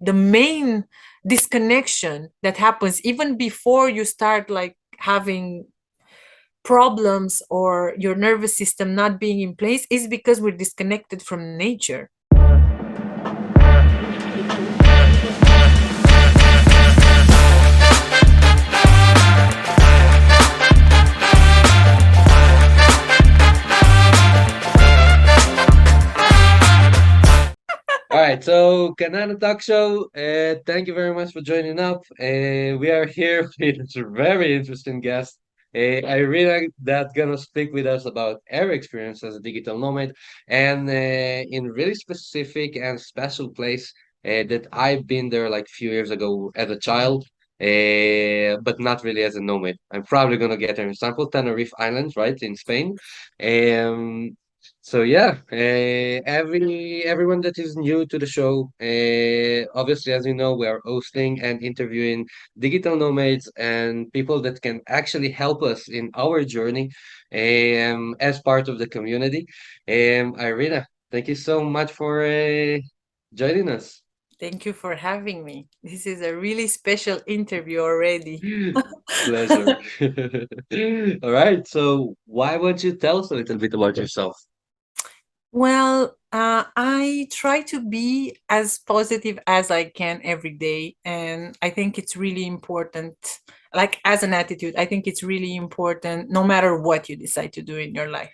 the main disconnection that happens even before you start like having problems or your nervous system not being in place is because we're disconnected from nature. All right, so Kanana Talkshow, thank you very much for joining up. We are here with a very interesting guest, Irina, that's gonna speak with us about her experience as a digital nomad, and in really specific and special place that I've been there like a few years ago as a child, but not really as a nomad. I'm probably gonna get an example, Tenerife Islands, right in Spain. Um, so yeah, everyone that is new to the show, obviously, as you know, we are hosting and interviewing digital nomads and people that can actually help us in our journey, as part of the community. Irina, thank you so much for joining us. Thank you for having me. This is a really special interview already. Pleasure. All right, so why won't you tell us a little bit about yourself? Well, I try to be as positive as I can every day. And I think it's really important, like as an attitude, I think it's really important no matter what you decide to do in your life,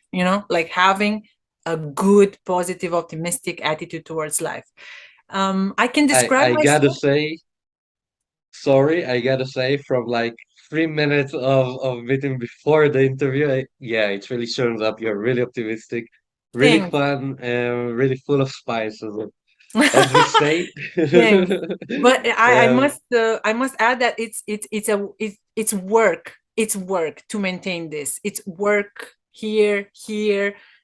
like having a good, positive, optimistic attitude towards life. I can describe I gotta myself. say, sorry, I gotta say, from like 3 minutes of meeting before the interview, yeah, it really shows up. You're really optimistic, really Thanks. fun, and really full of spice, as we say. Thanks. But Um, I must add that it's work. It's work to maintain this. It's work here.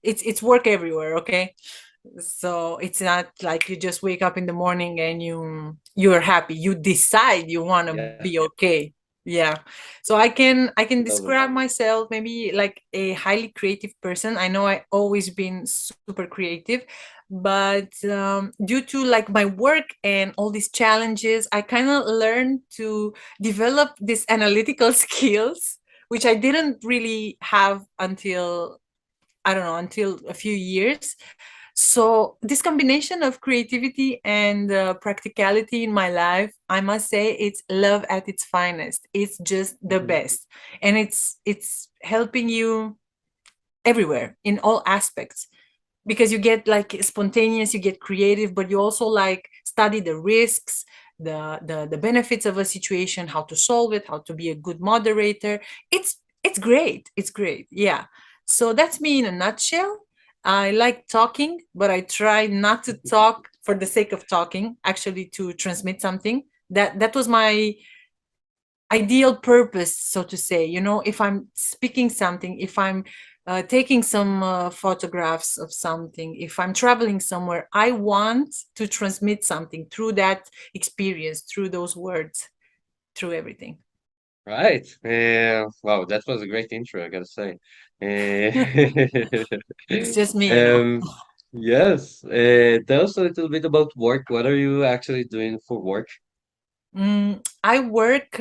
It's work everywhere. Okay, so it's not like you just wake up in the morning and you're happy. You decide you want to yeah, be okay. Yeah. So I can love it. describe myself maybe like a highly creative person. I know I always been super creative, but due to like my work and all these challenges, I kind of learned to develop these analytical skills, which I didn't really have until, I don't know, until a few years. So this combination of creativity and practicality in my life, I must say, it's love at its finest. It's just the Mhm. best, and it's helping you everywhere in all aspects, because you get like spontaneous, you get creative, but you also like study the risks, the benefits of a situation, how to solve it, how to be a good moderator. It's great. It's great. Yeah. So that's me in a nutshell. I like talking, but I try not to talk for the sake of talking, actually to transmit something. That was my ideal purpose, so to say. If I'm speaking something, if I'm taking some photographs of something, if I'm traveling somewhere, I want to transmit something through that experience, through those words, through everything. Right. Wow, that was a great intro, I gotta say. It's just me. Um, yes. Tell us a little bit about work. What are you actually doing for work? I work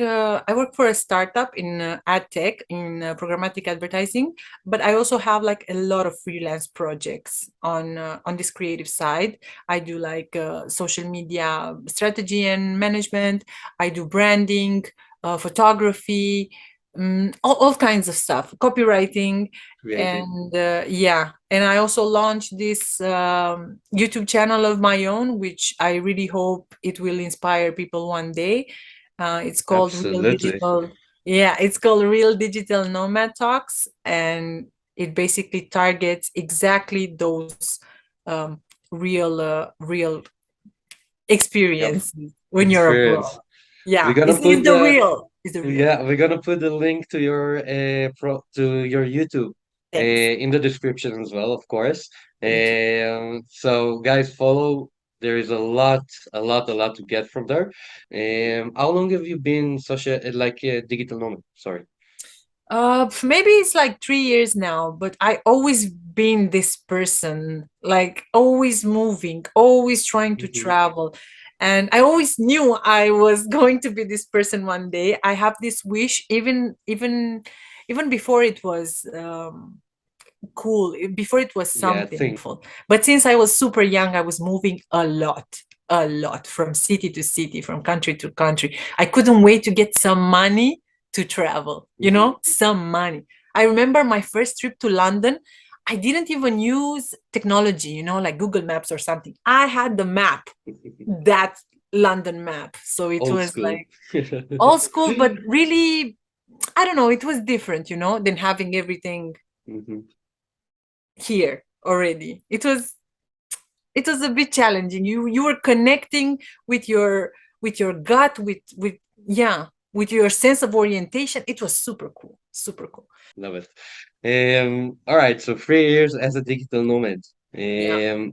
for a startup in ad tech, in programmatic advertising, but I also have like a lot of freelance projects on this creative side. I do like social media strategy and management. I do branding, photography, all kinds of stuff, copywriting, Creating. and yeah. And I also launched this YouTube channel of my own, which I really hope it will inspire people one day. It's called Real Absolutely. Digital. Yeah, it's called Real Digital Nomad Talks, and it basically targets exactly those real Yep. experiences when you're abroad. Experience. Yeah, We're gonna it's put the the real. It's the real. Yeah, we're gonna put the link to your to your YouTube Thanks. in the description as well, of course. Thank you. So guys, follow. There is a lot to get from there. How long have you been such a like a digital nomad? Sorry. Maybe it's like 3 years now, but I always been this person, like always moving, always trying to Hmm. travel. And I always knew I was going to be this person one day. I have this wish, even before it was cool, before it was Yeah, something thing. meaningful. But since I was super young, I was moving a lot from city to city, from country to country. I couldn't wait to get some money to travel, Hmm. some money. I remember my first trip to London. I didn't even use technology, like Google Maps or something. I had the map, that London map. So it Old was school. like old school, but really, I don't know, it was different, than having everything Hmm. here already. It was a bit challenging. You were connecting with your gut, with yeah, with your sense of orientation. It was super cool, super cool. Love it. All right, so 3 years as a digital nomad. Yeah.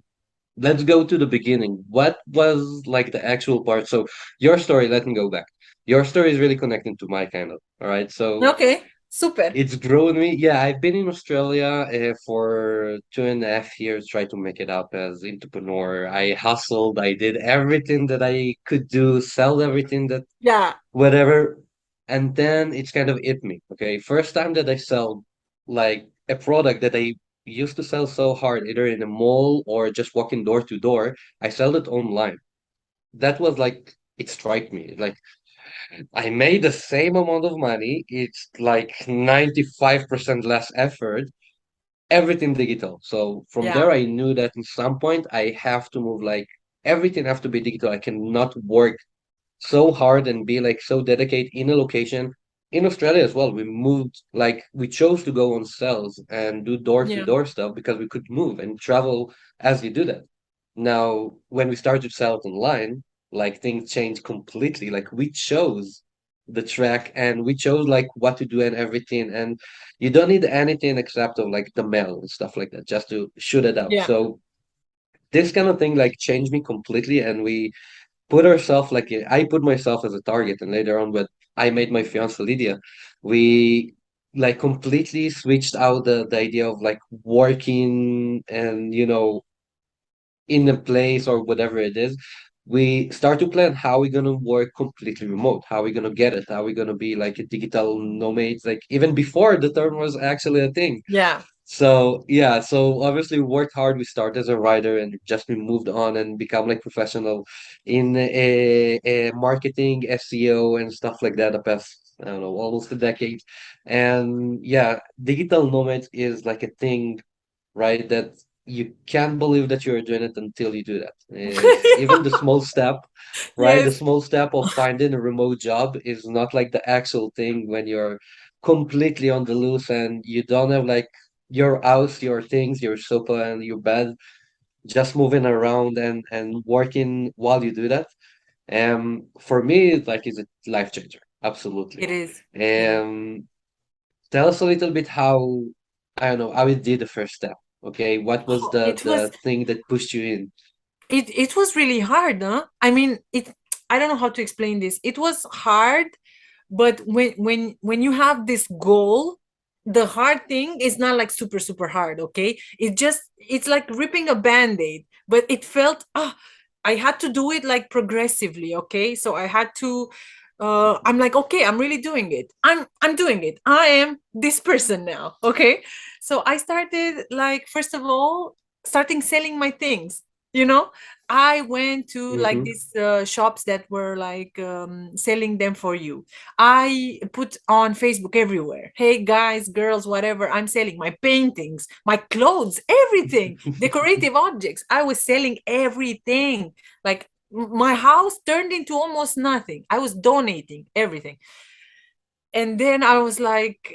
Let's go to the beginning. What was like the actual part? So your story, let me go back. Your story is really connecting to my kind of. All right, so Okay. Super. it's grown me. Yeah, I've been in Australia for 2.5 years, trying to make it up as entrepreneur. I hustled. I did everything that I could do, sell everything that Yeah. whatever, and then it's kind of hit me. Okay, first time that I sell like a product that I used to sell so hard, either in a mall or just walking door to door, I sell it online. That was like it struck me. Like I made the same amount of money. It's like 95% less effort, everything digital. So from Yeah. there, I knew that in some point I have to move like everything have to be digital. I cannot work so hard and be like so dedicated in a location. In Australia as well, we moved like we chose to go on sales and do door to Yeah. door stuff because we could move and travel as you do that. Now, when we started to sell it online, like things changed completely. Like we chose the track and we chose like what to do and everything. And you don't need anything except of like the mail and stuff like that just to shoot it out. Yeah. So this kind of thing like changed me completely and we put ourselves like I put myself as a target, and later on, when I made my fiance Lydia, we like completely switched out the idea of like working and in a place or whatever it is. We start to plan how we're gonna work completely remote, how we're gonna get it, how we're gonna be like a digital nomads, like even before the term was actually a thing. Yeah. So yeah, so obviously we worked hard. We started as a writer and just we moved on and become like professional in a marketing, SEO and stuff like that the past, I don't know, almost a decade. And yeah, digital nomads is like a thing, right? That you can't believe that you're doing it until you do that. Is even the small step, right? The Yes. small step of finding a remote job is not like the actual thing when you're completely on the loose and you don't have like your house, your things, your sofa and your bed, just moving around and working while you do that. For me, it's like is a life changer. Absolutely. It is. It is. Tell us a little bit how, I don't know, how you did the first step. Okay, what was Oh, the it was the thing that pushed you in? it was really hard, huh? I mean, I don't know how to explain this. It was hard, but when you have this goal, the hard thing is not like super super hard, okay? It's like ripping a band-aid, but it felt I had to do it like progressively, okay? So I had to I'm like, okay, I'm really doing it. I'm doing it. I am this person now, okay? So I started, like, first of all, starting selling my things, you know? I went to like Mm-hmm. these shops that were like selling them for you. I put on Facebook everywhere. Hey guys, girls, whatever, I'm selling my paintings, my clothes, everything, decorative objects. I was selling everything. Like my house turned into almost nothing. I was donating everything. And then I was like,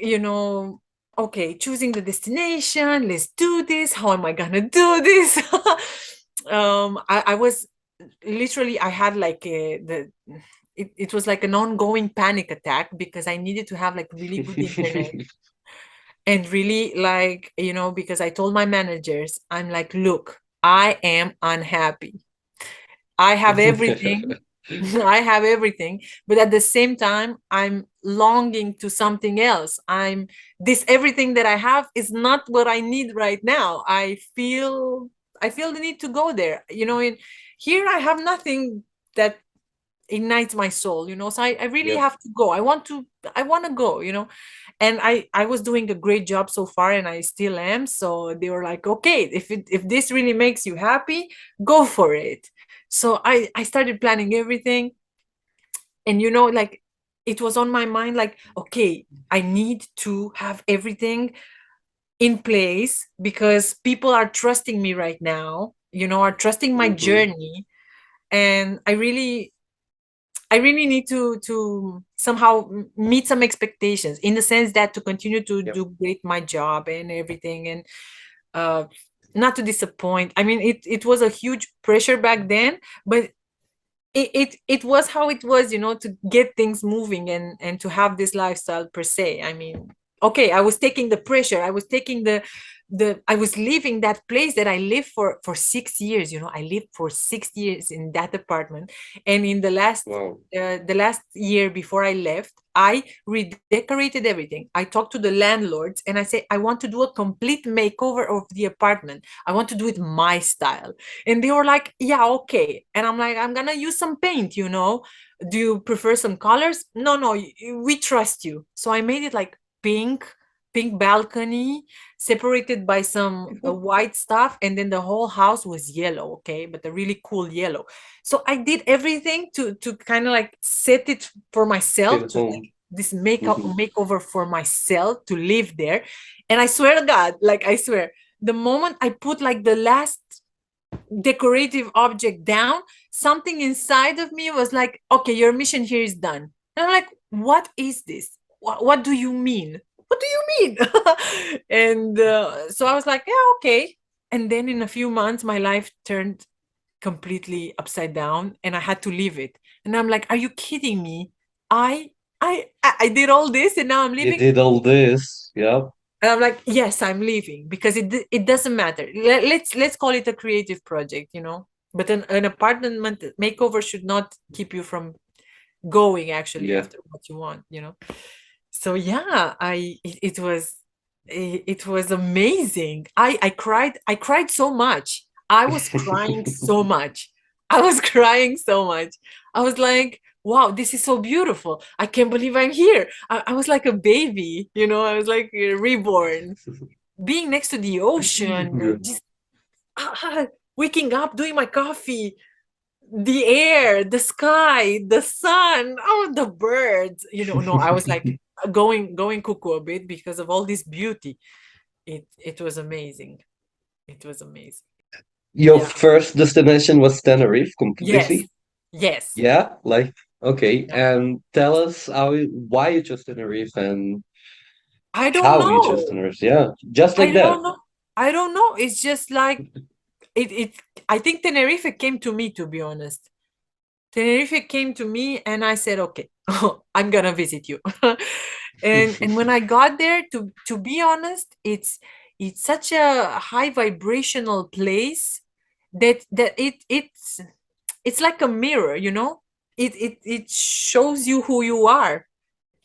okay, choosing the destination, let's do this. How am I gonna do this? I was literally, I had like it was like an ongoing panic attack because I needed to have like really good internet and really, like, because I told my managers, I'm like, look, I am unhappy. I have everything. I have everything, but at the same time, I'm longing to something else. This everything that I have is not what I need right now. I feel the need to go there. In here I have nothing that ignites my soul, you know. So I really Yep. have to go. I want to go, you know. And I was doing a great job so far, and I still am. So they were like, okay, if this really makes you happy, go for it. So I started planning everything. And you know, like, it was on my mind, like, okay, I need to have everything in place because people are trusting me right now, you know, are trusting my Hmm. journey. And I really need to somehow meet some expectations, in the sense that to continue to Yep. do great my job and everything, and uh not to disappoint. I mean, it was a huge pressure back then, but it was how it was, you know, to get things moving and to have this lifestyle per se. I mean, okay, I was taking the pressure, I was taking the I was leaving that place that I lived for 6 years, you know. I lived for 6 years in that apartment. And in Wow. the last year before I left, I redecorated everything. I talked to the landlords and I say, I want to do a complete makeover of the apartment. I want to do it my style. And they were like, yeah, okay. And I'm like, I'm gonna use some paint, you know. Do you prefer some colors? No, no, we trust you. So I made it like pink, pink balcony, separated by some white stuff, and then the whole house was yellow, okay, but a really cool yellow. So I did everything to kind of like set it for myself, Feel to like home. this Hmm. makeover for myself to live there. And I swear to God, like, I swear, the moment I put like the last decorative object down, something inside of me was like, okay, your mission here is done. And I'm like, what is this? What do you mean? What do you mean? And so I was like, yeah, okay. And then in a few months, my life turned completely upside down and I had to leave it. And I'm like, are you kidding me? I I did all this and now I'm You leaving. did all this. Yep. And I'm like, yes, I'm leaving because it doesn't matter. Let's call it a creative project, you know. But an apartment makeover should not keep you from going actually Yeah. after what you want, you know. So yeah, it was amazing. I cried so much. I was crying so much. I was crying so much. I was like, wow, this is so beautiful. I can't believe I'm here. I was like a baby, you know. I was like reborn, being next to the ocean, just ah, waking up, doing my coffee, the air, the sky, the sun, oh, the birds. You know, no, I was like going cuckoo a bit because of all this beauty. It was amazing. It was amazing. Your Yeah. first destination was Tenerife Yes. completely? Yes. Yeah, like okay. Yeah. And tell us why you chose Tenerife and I don't how you chose know. Tenerife. Yeah, just I like that. don't know. I don't know. It's just like it I think Tenerife came to me, to be honest. Tenerife came to me and I said, okay, I'm gonna visit you. And when I got there, to be honest, it's such a high vibrational place that it's like a mirror, you know? It shows you who you are.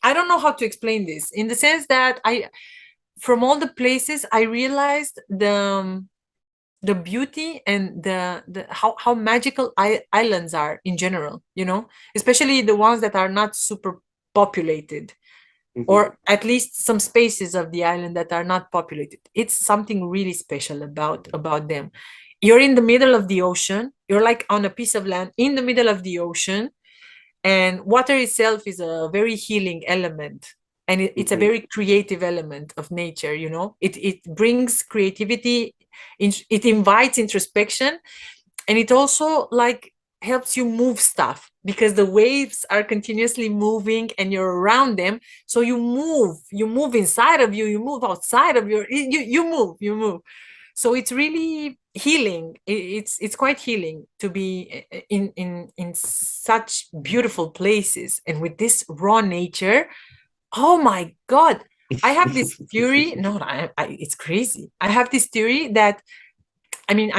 I don't know how to explain this, in the sense that I from all the places I realized the beauty and the how magical islands are in general, you know, especially the ones that are not super populated, Mhm. or at least some spaces of the island that are not populated. It's something really special about them. You're in the middle of the ocean, you're like on a piece of land in the middle of the ocean, and water itself is a very healing element, and it's a Mhm. very creative element of nature, you know. It brings creativity, it invites introspection, and it also like helps you move stuff because the waves are continuously moving and you're around them. So you move inside of you, you move outside of you move. So it's really healing. It's quite healing to be in such beautiful places and with this raw nature. Oh my God, I have this theory. No, it's crazy. I have this theory that, I mean,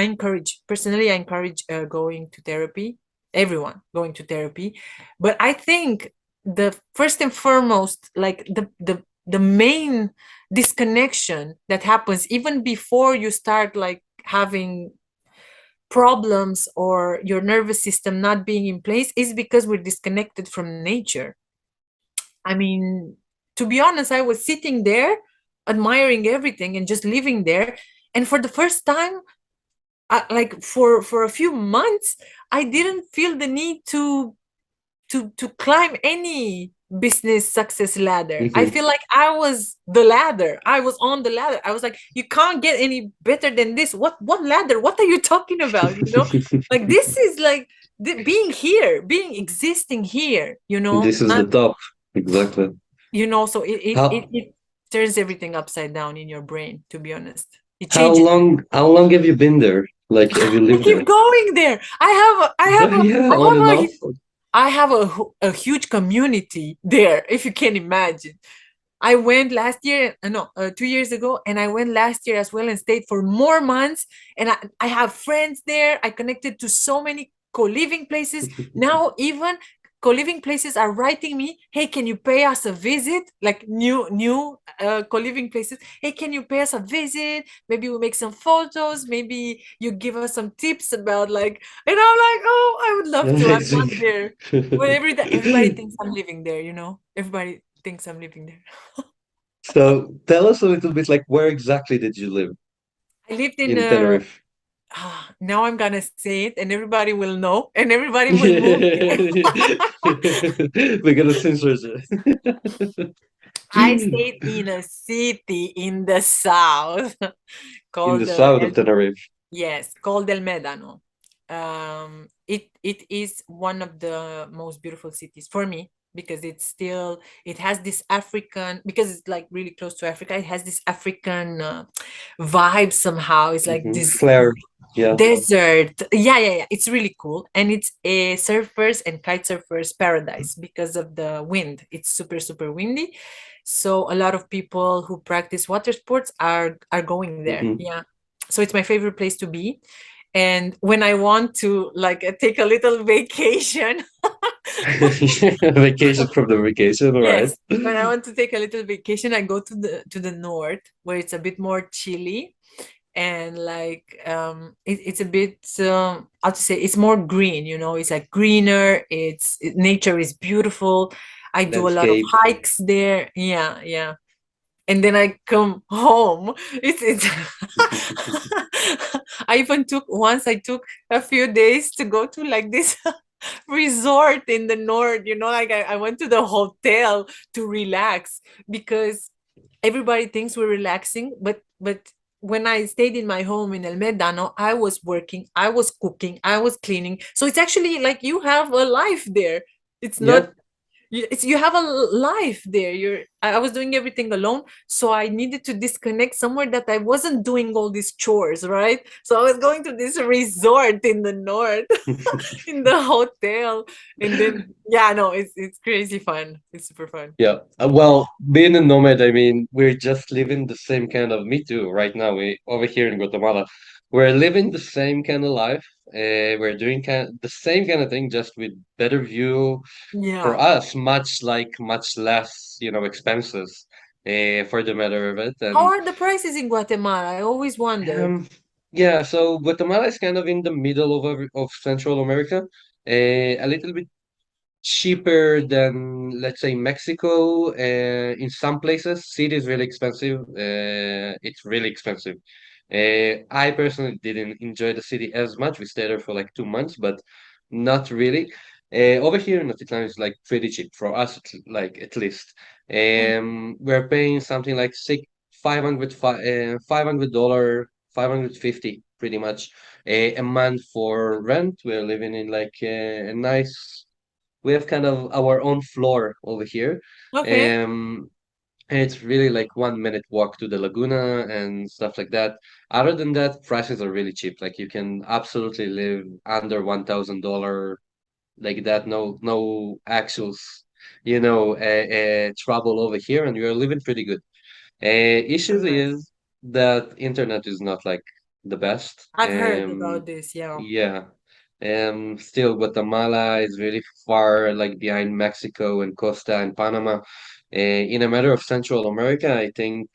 personally, I encourage going to therapy, everyone going to therapy. But I think the first and foremost, like the main disconnection that happens even before you start like having problems or your nervous system not being in place is because we're disconnected from nature. I mean, to be honest, I was sitting there admiring everything and just living there. And for the first time, like for a few months, I didn't feel the need to climb any business success ladder. I Mhm. feel like I was the ladder. I was on the ladder. I was like, you can't get any better than this. What ladder? What are you talking about? You know, like this is like being here, being existing here. You know, This is not the top. Exactly. so How it turns everything upside down in your brain. To be honest, it how changes. long how long have you been there? Like, have you I lived there? keep going there. Yeah, on and off. I have a huge community there, if you can imagine. I went last year, no, 2 years ago, and I went last year as well and stayed for more months. And I have friends there. I connected to so many co-living places. Now, even co-living places are writing me, "Hey, can you pay us a visit?" Like new co-living places. "Hey, can you pay us a visit? Maybe we make some photos. Maybe you give us some tips about like." And I'm like, "Oh, I would love to. I'm Amazing. not there." But everybody thinks I'm living there. Everybody thinks I'm living there. So tell us a little bit, like, where exactly did you live I lived in in Tenerife? now I'm gonna say it and everybody will know and everybody will move there. We're gonna censor it. I stayed in a city in the south In the called south of Tenerife. yes, called El Médano. It is one of the most beautiful cities for me because it has this African, because it's like really close to Africa. It has this African vibe somehow. It's like this Flair. Yeah. desert. Yeah. It's really cool, and it's a surfers and kite surfers paradise because of the wind. It's super windy, so a lot of people who practice water sports are going there. Hmm. Yeah, so it's my favorite place to be. And when I want to like take a little vacation, Vacation from the vacation, all right. yes, when I want to take a little vacation, I go to the north where it's a bit more chilly, and like it's a bit how to say, it's more green. It's like greener. Nature is beautiful. I do a lot of Landscape. hikes there. Yeah. And then I come home. It's I took a few days to go to like this resort in the north. Like I went to the hotel to relax because everybody thinks we're relaxing, but when I stayed in my home in El Medano, I was working, I was cooking, I was cleaning. So it's actually like you have a life there. It's Yeah. not you have a life there. I was doing everything alone, so I needed to disconnect somewhere that I wasn't doing all these chores, right? So I was going to this resort in the north in the hotel, and then yeah, no, it's crazy fun. It's super fun. Yeah. Well, being a nomad, I mean, we're just living the same kind of, me too, right now. We over here in Guatemala, we're living the same kind of life. We're doing the same kind of thing, just with better view for Yeah. us, much less, expenses, for the matter of it. How And are the prices in Guatemala? I always wondered. um, yeah, so Guatemala is kind of in the middle of Central America, a little bit cheaper than, let's say, Mexico. In some places, city is really expensive. It's really expensive. I personally didn't enjoy the city as much. We stayed there for like 2 months, but not really. Over here in Atitlán is like pretty cheap for us, like, at least. Mm. We're paying something like six, 500, $500, 550, pretty much, a month for rent. We're living in like a nice, we have kind of our own floor over here. Okay. Um, and it's really like 1 minute walk to the Laguna and stuff like that. Other than that, prices are really cheap. Like, you can absolutely live under $1,000 like that. No actuals, trouble over here, and you're living pretty good. That's Issue nice. is that internet is not like the best. I've heard about this. Yeah. Yeah. Still, Guatemala is really far, like, behind Mexico and Costa and Panama. In a matter of Central America, I think,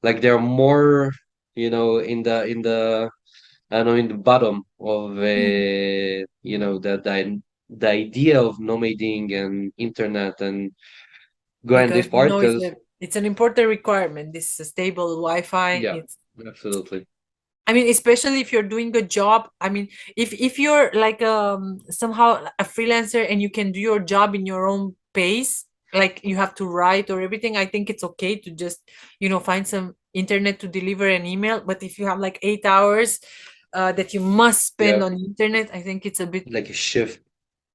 like, there are more, in the I know in the bottom of Mm. the idea of nomading and internet and going Because this part because it's an important requirement. This stable Wi-Fi. yeah, It's absolutely. I mean, especially if you're doing a job. I mean, if you're like somehow a freelancer and you can do your job in your own pace, like you have to write or everything, I think it's okay to just, find some internet to deliver an email. But if you have like 8 hours that you must spend Yeah, on the internet, I think it's a bit, like a shift.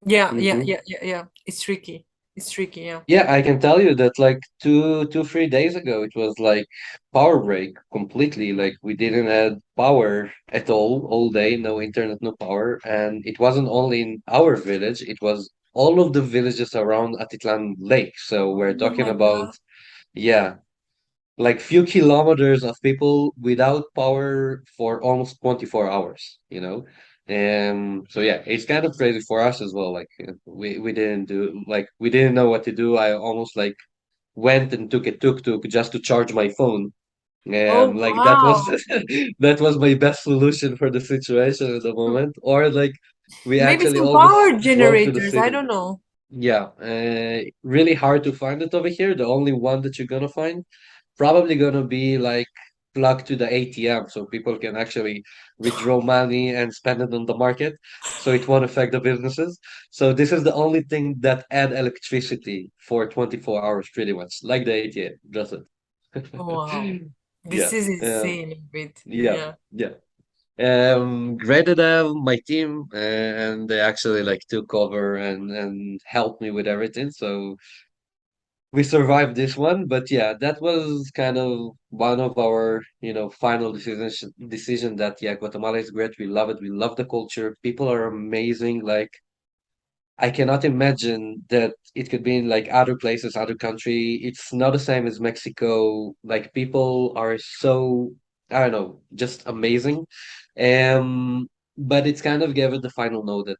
yeah, yeah, Hmm. yeah, yeah, yeah. It's tricky. It's tricky, yeah. Yeah, I can tell you that like 3 days ago, it was like power break completely. Like we didn't have power at all day, no internet, no power. And it wasn't only in our village, it was all of the villages around Atitlan Lake. So we're Oh talking my about, God. yeah, like few kilometers of people without power for almost 24 hours, you know? So yeah, it's kind of crazy for us as well. Like we didn't do like we didn't know what to do. I almost like went and took a tuk-tuk just to charge my phone. Oh Like that was wow. that was my best solution for the situation at the moment. Or like we Maybe actually some all just power drove to the generators. I city. don't know. Yeah, really hard to find it over here. The only one that you're gonna find probably gonna be like plugged to the ATM so people can actually withdraw money and spend it on the market. So it won't affect the businesses. So this is the only thing that add electricity for 24 hours pretty much, like the ATM. That's Wow. it. This Yeah. is Uh, insane a bit. yeah. Yeah. Yeah. Graded my team and they actually like took over and helped me with everything. So we survived this one, but yeah, that was kind of one of our, final decision that yeah, Guatemala is great. We love it. We love the culture. People are amazing. Like I cannot imagine that it could be in like other places, other country. It's not the same as Mexico. Like people are so, I don't know, just amazing. But it's kind of gave it the final note that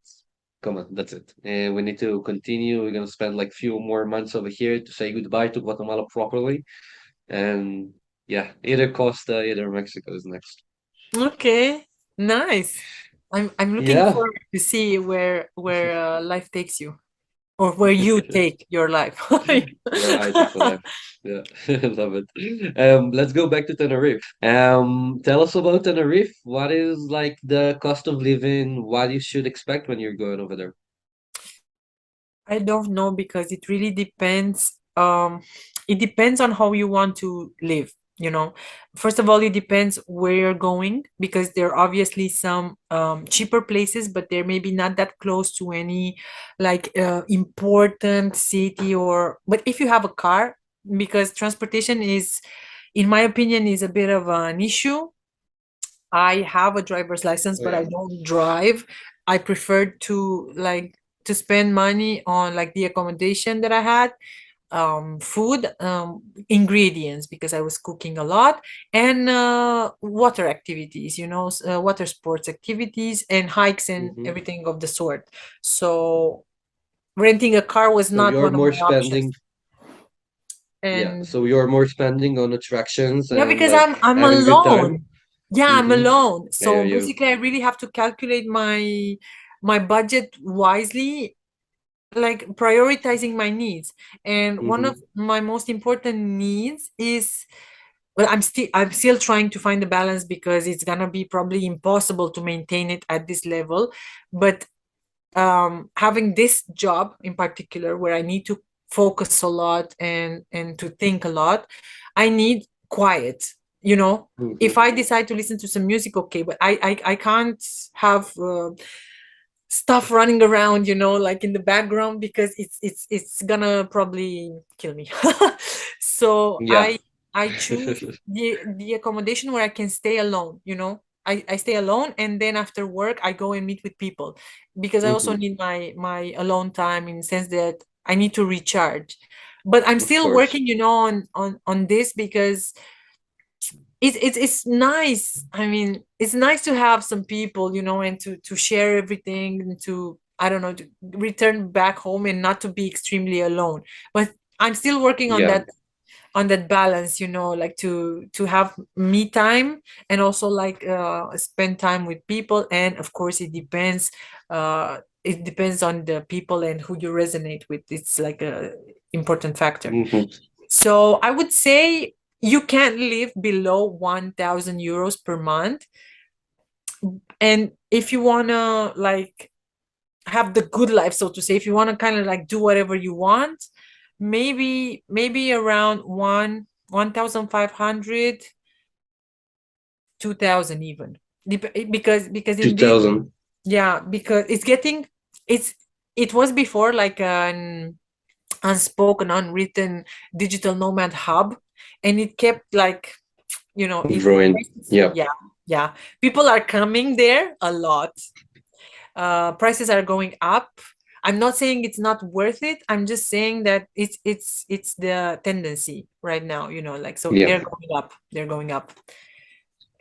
come on, that's it. And we need to continue. We're gonna spend like few more months over here to say goodbye to Guatemala properly. And yeah, either Costa, either Mexico is next. Okay. Nice. I'm looking Yeah. forward to see where life takes you, or where you take your life. Where I take the life. Yeah, love it. Let's go back to Tenerife. Tell us about Tenerife. What is like the cost of living? What you should expect when you're going over there? I don't know because it really depends. It depends on how you want to live. First of all, it depends where you're going because there are obviously some cheaper places, but they're maybe not that close to any like important city. Or but if you have a car, because transportation is, in my opinion, is a bit of an issue. I have a driver's license, Oh but I yeah. don't drive. I preferred to spend money on like the accommodation that I had, food, ingredients because I was cooking a lot, and water activities, water sports activities and hikes and Hmm. everything of the sort. So renting a car was So not you're one of more my options. spending, yeah. And So you're more spending on attractions yeah, and because like I'm having good time. alone. Yeah, I'm Mm-hmm. alone. I hear So you. basically I really have to calculate my budget wisely, like prioritizing my needs. And one of Mm-hmm. my most important needs is, well, I'm still trying to find the balance because it's gonna be probably impossible to maintain it at this level. But having this job in particular where I need to focus a lot and to think a lot, I need quiet. You know, Mm-hmm. if I decide to listen to some music, okay, but I can't have stuff running around, like in the background because it's gonna probably kill me. So Yeah. I choose the accommodation where I can stay alone. I stay alone, and then after work I go and meet with people because I also Mm-hmm. need my alone time, in the sense that I need to recharge. But I'm Of still course. working, on this because it's nice. I mean, it's nice to have some people, and to share everything, and to, I don't know, to return back home and not to be extremely alone. But I'm still working Yeah. on that balance, like to have me time, and also like spend time with people. And of course it depends on the people and who you resonate with. It's like a important factor. Hmm. So I would say you can't live below 1,000 euros per month. And if you want to like have the good life, so to say, if you want to kind of like do whatever you want, maybe around 1,500, 2,000 even. Because indeed, 2000. yeah, because it's it was before like an unspoken, unwritten digital nomad hub, and it kept like, if Ruin. Yeah. yeah, yeah, people are coming there a lot. Prices are going up. I'm not saying it's not worth it. I'm just saying that it's the tendency right now, like, so Yeah. they're going up.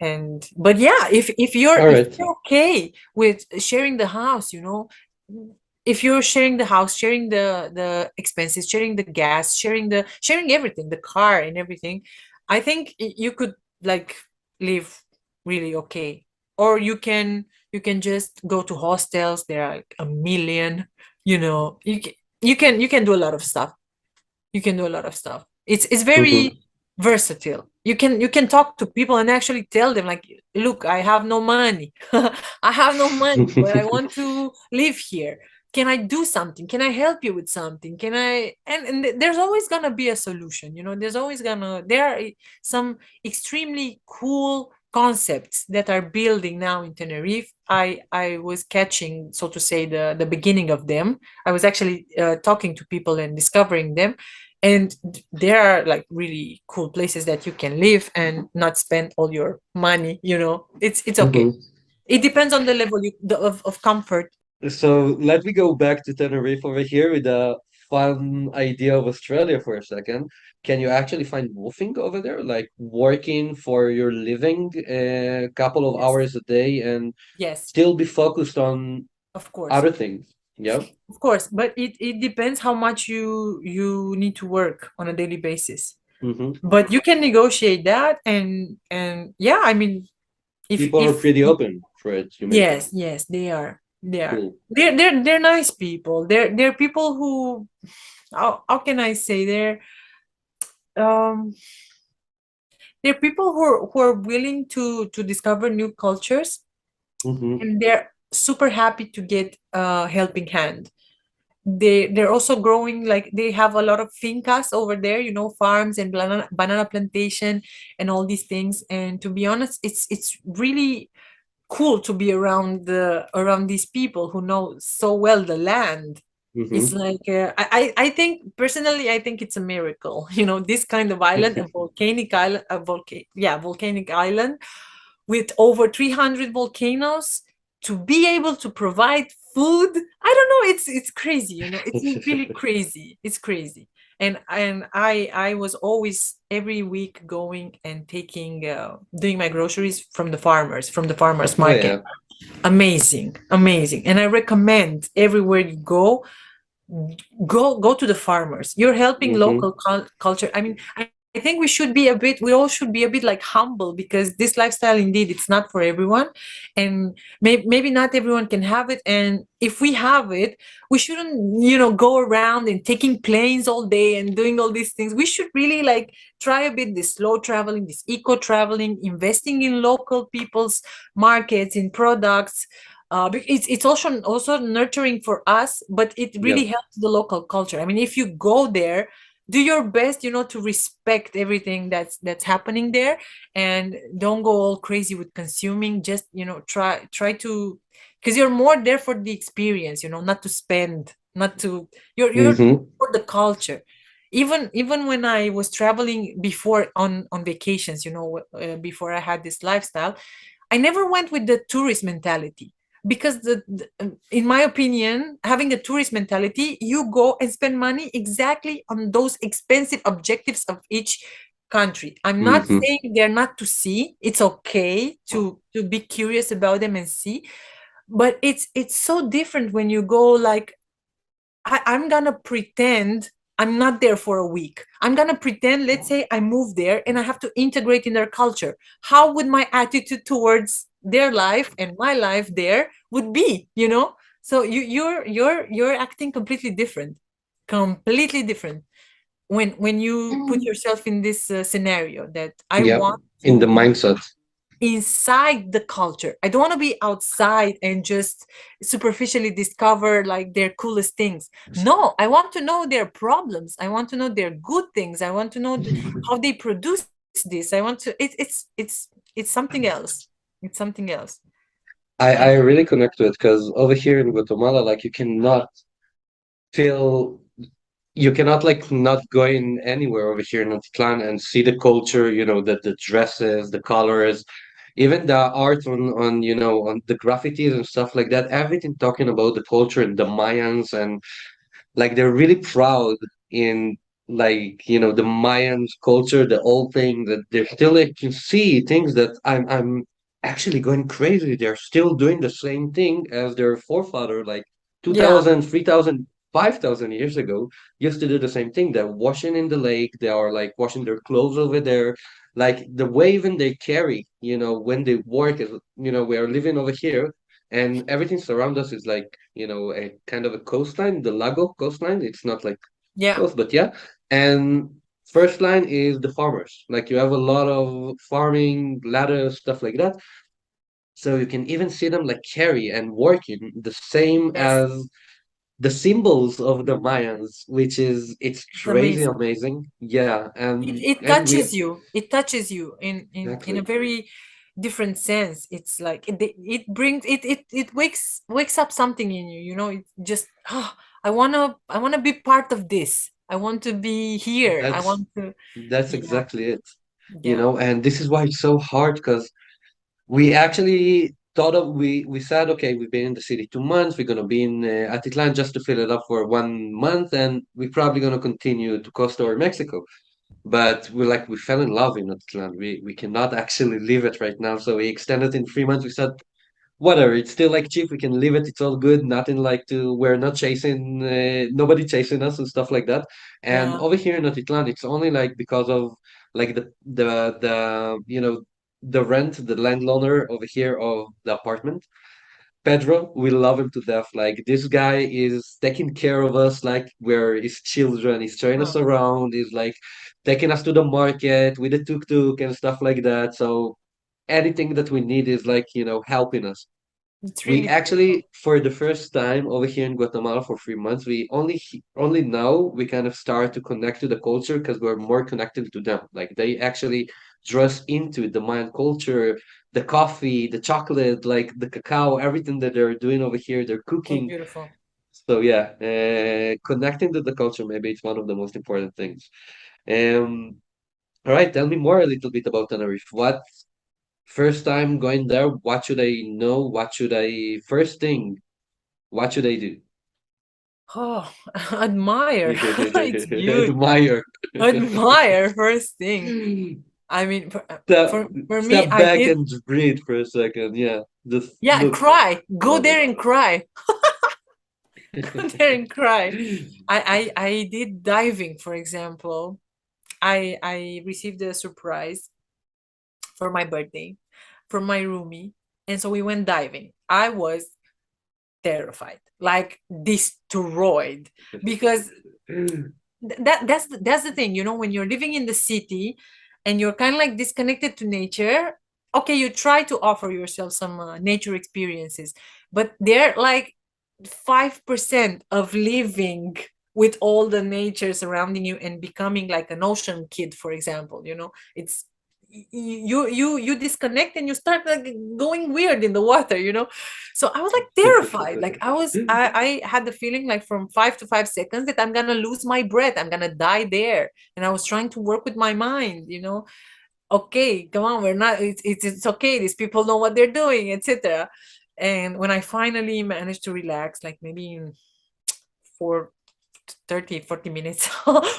And but yeah, if you're All if right. you're okay with sharing the house, if you're sharing the house, sharing the expenses, sharing the gas, sharing everything, the car and everything, I think you could like live really okay. Or you can just go to hostels. There are like a million. You can do a lot of stuff. It's very Hmm. versatile. You can talk to people and actually tell them like, look, I have no money. I have no money, but I want to live here. Can I do something? Can I help you with something? Can I and there's always gonna be a solution. There are some extremely cool concepts that are building now in Tenerife. I was catching, so to say, the beginning of them. I was actually talking to people and discovering them. And there are like really cool places that you can live and not spend all your money. It's okay. Hmm. It depends on the level of comfort. So let me go back to Tenerife over here with a fun idea of Australia for a second. Can you actually find wolfing over there? Like working for your living a couple of Yes, hours a day and yes, still be focused on of course, other things? Yeah. of course. But it depends how much you need to work on a daily basis. Hmm. But you can negotiate that. And yeah, I mean, if People are if pretty open for it, you mentioned. yes, yes, they are Cool. they're nice people. They're people who, how can I say, um they're people who are willing to discover new cultures, Hmm. and they're super happy to get a helping hand. They're also growing, like they have a lot of fincas over there, farms and banana plantation and all these things. And to be honest, it's really cool to be around these people who know so well the land. It's Hmm. like I think personally, I think it's a miracle. This kind of island, a volcanic island, volcanic island with over 300 volcanoes, to be able to provide food. I don't know, it's crazy. It's really crazy. It's crazy. And I was always every week going and taking doing my groceries from the farmers Oh market. yeah. Amazing, amazing. And I recommend, everywhere you go to the farmers. You're helping Hmm. local culture. I mean, I think we all should be a bit like humble, because this lifestyle, indeed, it's not for everyone. And maybe not everyone can have it. And if we have it, we shouldn't go around and taking planes all day and doing all these things. We should really like try a bit this slow traveling, this eco traveling, investing in local people's markets, in products. It's also nurturing for us, but it really Yep. helps the local culture. I mean, if you go there, do your best, to respect everything that's happening there, and don't go all crazy with consuming. Just try to, because you're more there for the experience, not to spend, not to. You're Hmm. for the culture. Even when I was traveling before on vacations, before I had this lifestyle, I never went with the tourist mentality, because in my opinion, having a tourist mentality, you go and spend money exactly on those expensive objectives of each country. I'm not Hmm. saying they're not to see. It's okay to be curious about them and see, but it's so different when you go like, I'm gonna pretend. I'm not there for a week. I'm gonna pretend, let's say I move there and I have to integrate in their culture. How would my attitude towards their life and my life there would be, you know? So you're acting completely different. Completely different when you put yourself in this scenario that I Yeah, want in to the be mindset. inside the culture. I don't want to be outside and just superficially discover like their coolest things. No, I want to know their problems. I want to know their good things. I want to know how they produce this. I want to it's something else. It's something else. And I really connect to it because over here in Guatemala, like feel you cannot like not go in anywhere over here in Atitlan and see the culture, the dresses, the colors, even the art on the graffitis and stuff like that, everything talking about the culture and the Mayans, and like they're really proud in the Mayans culture, the old thing that they're still like can see things that I'm actually going crazy. They're still doing the same thing as their forefather, like yeah, 2,000, 3,000, 5,000 years ago, used to do the same thing. They're washing in the lake, they are like washing their clothes over there. Like the way even they carry, when they work is, we are living over here and everything surround us is like a kind of a coastline, the Lago coastline. It's not like yeah, coast, but yeah. And first line is the farmers. Like you have a lot of farming, ladder stuff like that. So you can even see them like carry and working the same yes. as the symbols of the Mayans, which is it's It's crazy amazing. amazing. Yeah, It and we touches you. It touches you in a exactly. very different sense. It's like it brings it wakes up something in you, you know. It just, oh, I wanna be part of this. I want to be here. I That's want to, that's yeah, exactly it. yeah. And this is why it's so hard because we actually thought of we said, okay, we've been in the city 2 months. We're gonna be in Atitlan just to fill it up for 1 month, and we're probably gonna continue to Costa or Mexico. But we fell in love in Atitlan. We cannot actually leave it right now, so we extended in 3 months. We said, whatever, it's still like cheap. We can leave it. It's all good. Nothing like to. We're not chasing. Nobody chasing us and stuff like that. And Yeah, over here in Atitlan, it's only like because of like the rent, the landowner over here of the apartment. Pedro, we love him to death. Like this guy is taking care of us like we're his children. He's showing us oh, around. He's like taking us to the market with the tuk-tuk and stuff like that. So anything that we need is like, helping us. it's We really beautiful. actually, for the first time over here in Guatemala for 3 months, we only now we kind of start to connect to the culture because we're more connected to them. Like they actually dress into the Mayan culture, the coffee, the chocolate, like the cacao, everything that they're doing over here, they're So cooking. beautiful. So yeah, connecting to the culture, maybe it's one of the most important things. Um, all right, tell me more a little bit about Tenerife. What first time going there, what should I know? What should I first thing? What should I do? Oh, admire. It's huge. Admire. Admire first thing. I mean, Step, for me, step I back did. and breathe for a second. Yeah, just Yeah, look. cry. Go Love there and cry. Go there and cry. it. I did diving, for example. I received a surprise for my birthday from my roomie, and so we went diving. I was terrified, like destroyed, because that's the thing, you know, when you're living in the city and you're kind of like disconnected to nature. Okay, you try to offer yourself some nature experiences, but they're like 5% of living with all the nature surrounding you and becoming like an ocean kid, for example, you know. It's you disconnect and you start like going weird in the water, you know. So I was like terrified, like I had the feeling like from 5 to 5 seconds that I'm gonna lose my breath, I'm gonna die there. And I was trying to work with my mind, you know. Okay, come on, we're not, it's okay, these people know what they're doing, etc. And when I finally managed to relax, like maybe for 30, 40 minutes,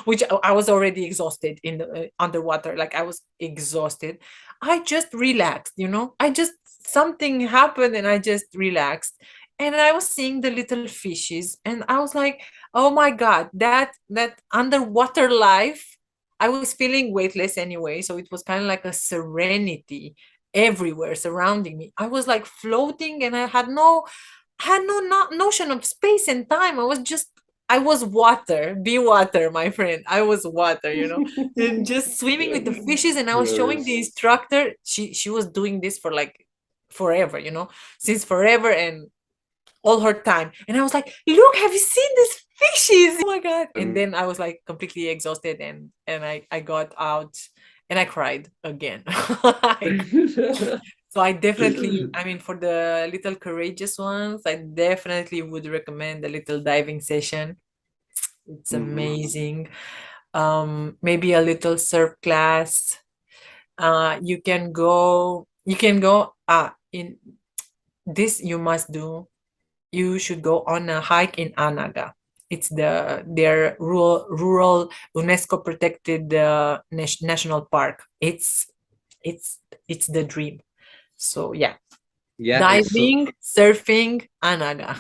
which I was already exhausted in the underwater, like I was exhausted, I just relaxed, you know. I just, something happened and I just relaxed. and I was seeing the little fishes, and I was like, oh my God, that underwater life. I was feeling weightless anyway, so it was kind of like a serenity everywhere surrounding me. I was like floating, and I had no, notion of space and time. I was water, be water, my friend. I was water, and just swimming with the fishes. And I was showing the Yes. instructor. She was doing this for like forever, since forever and all her time. And I was like, look, have you seen these fishes? Oh my God. And And then I was like completely exhausted, and I got out and I cried again. Like, so I definitely, I mean, for the little courageous ones, I definitely would recommend a little diving session. It's Mhm. amazing. Maybe a little surf class. You can go in this you must do. You should go on a hike in Anaga. It's their rural UNESCO protected national park. It's the dream. So yeah, Yeah, it's so. diving, surfing, Anaga,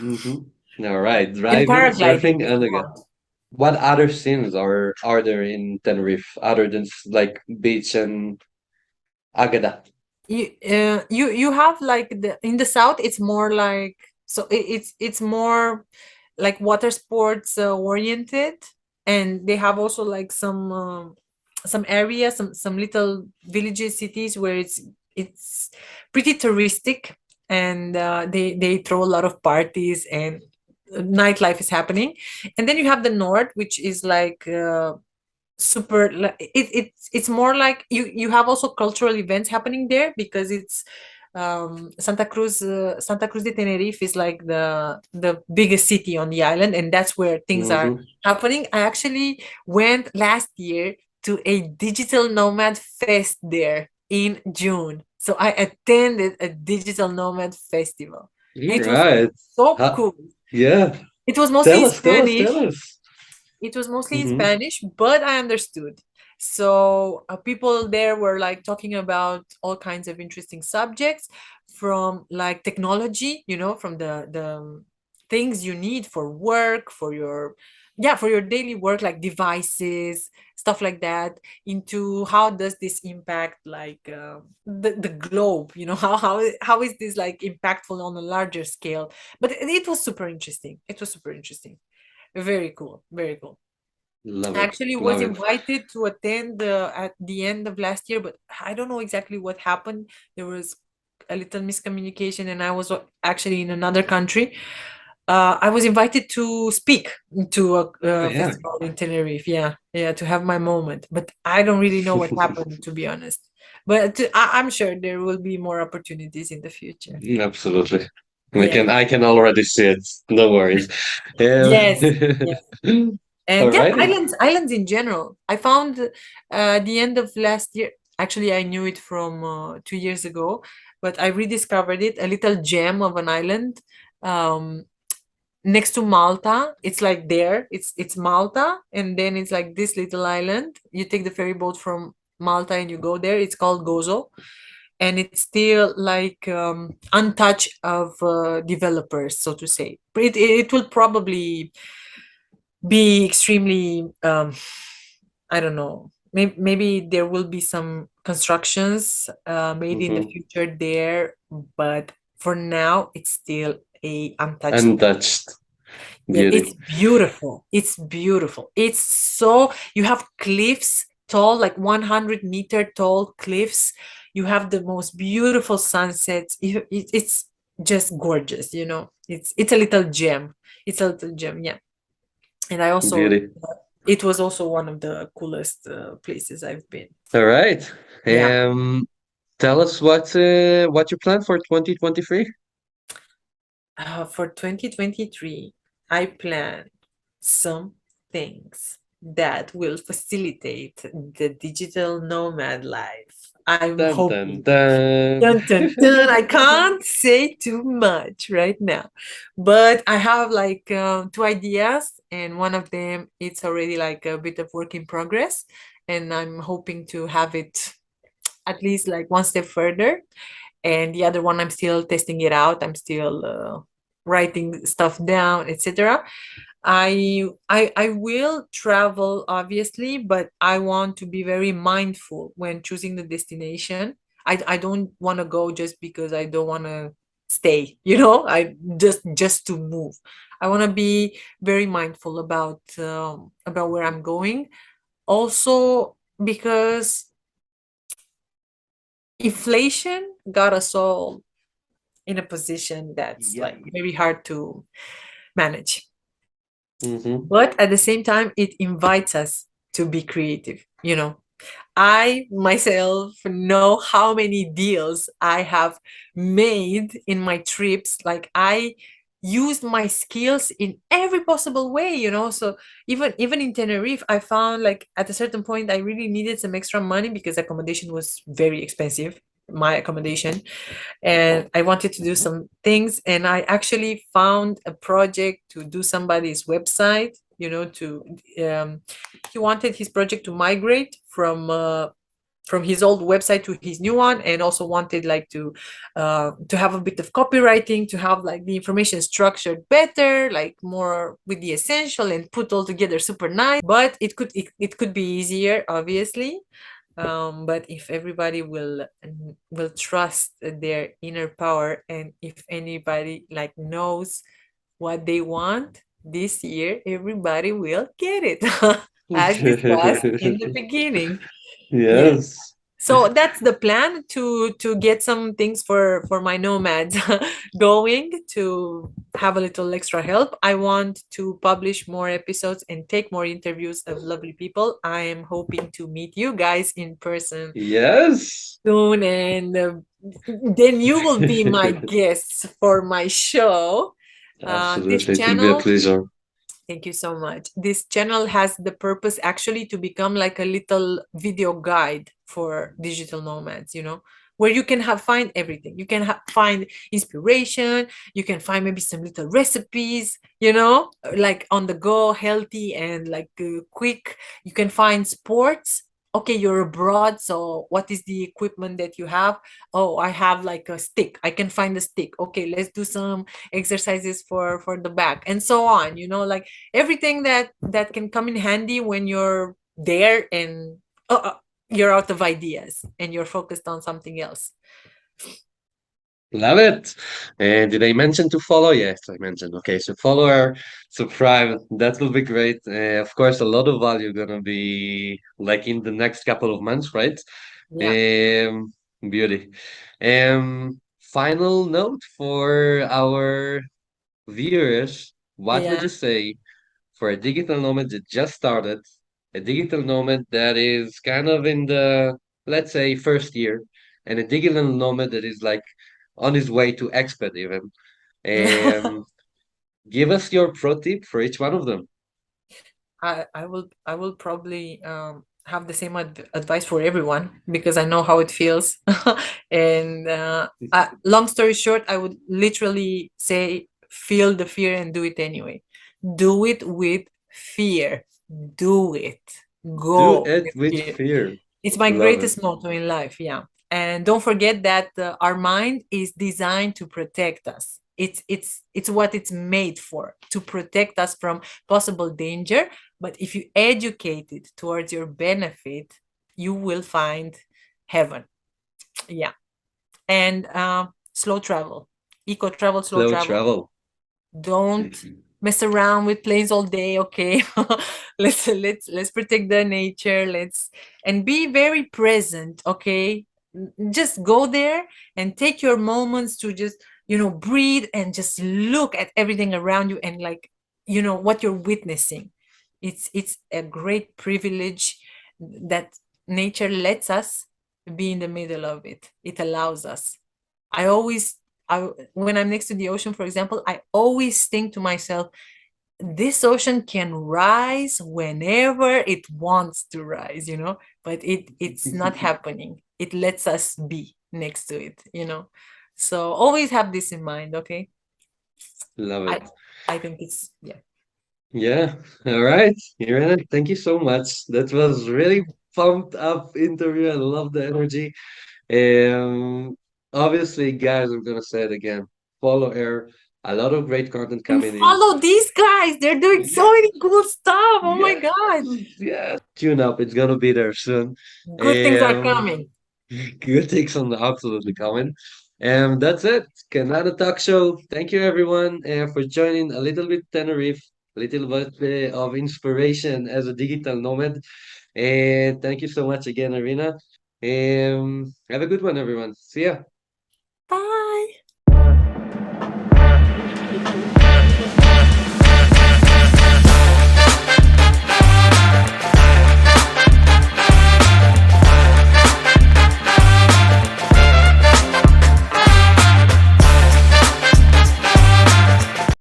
All right, and driving, paragliding surfing, if and you again. want. What other scenes are there in Tenerife other than like beach and Agada? You have like in the south. It's more like, so it's more like water sports oriented, and they have also like some areas, some little villages, cities where it's pretty touristic, and they throw a lot of parties, and nightlife is happening. And then you have the north, which is like it's more like you have also cultural events happening there, because it's Santa Cruz de Tenerife is like the biggest city on the island, and that's where things are Hmm. happening. I actually went last year to a digital nomad fest there in June, so I attended a digital nomad festival. All It was right. so Huh. cool. Yeah. It was mostly Tell in us, tell us, tell Spanish. us. It was mostly in Hmm. Spanish, but I understood. So people there were like talking about all kinds of interesting subjects, from like technology, from the things you need for work, for your yeah, for your daily work, like devices, stuff like that, into how does this impact like the globe, how is this like impactful on a larger scale. But it was super interesting. It was super interesting. Very cool. Very cool. Love I it, actually was love it. invited to attend at the end of last year, but I don't know exactly what happened. There was a little miscommunication, and I was actually in another country. I was invited to speak to a Oh yeah. festival in Tenerife. Yeah, yeah, to have my moment. But I don't really know what happened, to be honest. But I'm sure there will be more opportunities in the future. Absolutely. Yeah. I can already see it. No worries. Yes. Yes. And yeah, Alrighty. islands in general. I found the end of last year. Actually, I knew it from 2 years ago, but I rediscovered it. A little gem of an island um, next to Malta. It's like there. It's Malta, and then it's like this little island. You take the ferry boat from Malta and you go there. It's called Gozo, and it's still like untouched of developers, so to say. But it will probably be extremely I don't know, maybe there will be some constructions made in the Hmm. future there, but for now it's still a untouched place. Untouched Yeah, beauty. it's beautiful. It's beautiful. It's so, you have cliffs tall, like 100-meter tall cliffs. You have the most beautiful sunsets. It's just gorgeous, it's a little gem. It's a little gem, yeah. And I also, Beauty. it was also one of the coolest places I've been. All right. Yeah. Tell us what you plan for 2023. For 2023, I plan some things that will facilitate the digital nomad life. I'm Dun dun hoping. dun. Dun, dun, dun. I can't say too much right now, but I have like two ideas, and one of them it's already like a bit of work in progress, and I'm hoping to have it at least like one step further. And the other one, I'm still testing it out. I'm still writing stuff down, etc. I will travel obviously, but I want to be very mindful when choosing the destination. I don't want to go just because I don't want to stay, I just to move. I want to be very mindful about where I'm going. Also because inflation got us all in a position that's Yep. like very hard to manage. Mm-hmm. But at the same time, it invites us to be creative. I myself know how many deals I have made in my trips. Like I used my skills in every possible way, So even in Tenerife, I found like at a certain point I really needed some extra money because accommodation was very expensive, my accommodation, and I wanted to do some things, and I actually found a project to do somebody's website, to he wanted his project to migrate from his old website to his new one, and also wanted like to have a bit of copywriting, to have like the information structured better, like more with the essential and put all together super nice. But it could be easier, obviously. But if everybody will trust their inner power, and if anybody like knows what they want this year, everybody will get it. As discussed in the beginning. Yeah. Yes. So that's the plan, to get some things for my nomads going, to have a little extra help. I want to publish more episodes and take more interviews of lovely people. I am hoping to meet you guys in person Yes. soon, and then you will be my guests for my show. This Absolutely. It will be a channel, pleasure. thank you so much. This channel has the purpose actually to become like a little video guide for digital nomads, where you can find everything. You can find inspiration, you can find maybe some little recipes, like on the go, healthy and like quick. You can find sports. Okay, you're abroad, so what is the equipment that you have? Oh, I have like a stick. I can find a stick. Okay, let's do some exercises for the back, and so on, like everything that can come in handy when you're there, and you're out of ideas and you're focused on something else. Love it. And did I mention to follow? Yes, I mentioned. Okay, so follow her, subscribe. That will be great. Of course, a lot of value gonna be like in the next couple of months, right? Yeah, Um, Beauty. Final note for our viewers. What would yeah. you say for a digital nomad that just started, a digital nomad that is kind of in the, let's say, first year, and a digital nomad that is like on his way to expert even. Um, Give us your pro tip for each one of them. I will probably have the same advice for everyone, because I know how it feels. And long story short, I would literally say feel the fear and do it anyway. Do it with fear. Do it. Do Go it with with fear. fear. It's my Love it. greatest motto in life. Yeah. And don't forget that our mind is designed to protect us. It's what it's made for, to protect us from possible danger. But if you educate it towards your benefit, you will find heaven. Yeah. And slow travel, eco travel, slow Slow travel. travel. Don't mess around with planes all day, okay? Let's protect the nature. Let's and be very present, okay? Just go there and take your moments to just, breathe and just look at everything around you, and like, what you're witnessing. It's a great privilege that nature lets us be in the middle of it. It allows us. I always, when I'm next to the ocean, for example, I always think to myself, this ocean can rise whenever it wants to rise, but it's not happening. It lets us be next to it. So always have this in mind, okay? Love I it. I think it's yeah. Yeah. All right. Irina, thank you so much. That was really pumped up interview. I love the energy. Obviously, guys, I'm gonna say it again. Follow her, A lot of great content And coming in. follow these guys. They're doing so Yes, many cool stuff. Oh my yes, God. yes. Tune up. It's gonna be there soon. Good things are Um, coming. good things on the absolutely coming. And that's it. Kanana Talk Show. Thank you everyone for joining a little bit Tenerife, a little bit of inspiration as a digital nomad. And thank you so much again, Irina. Have a good one, everyone. See ya. Bye.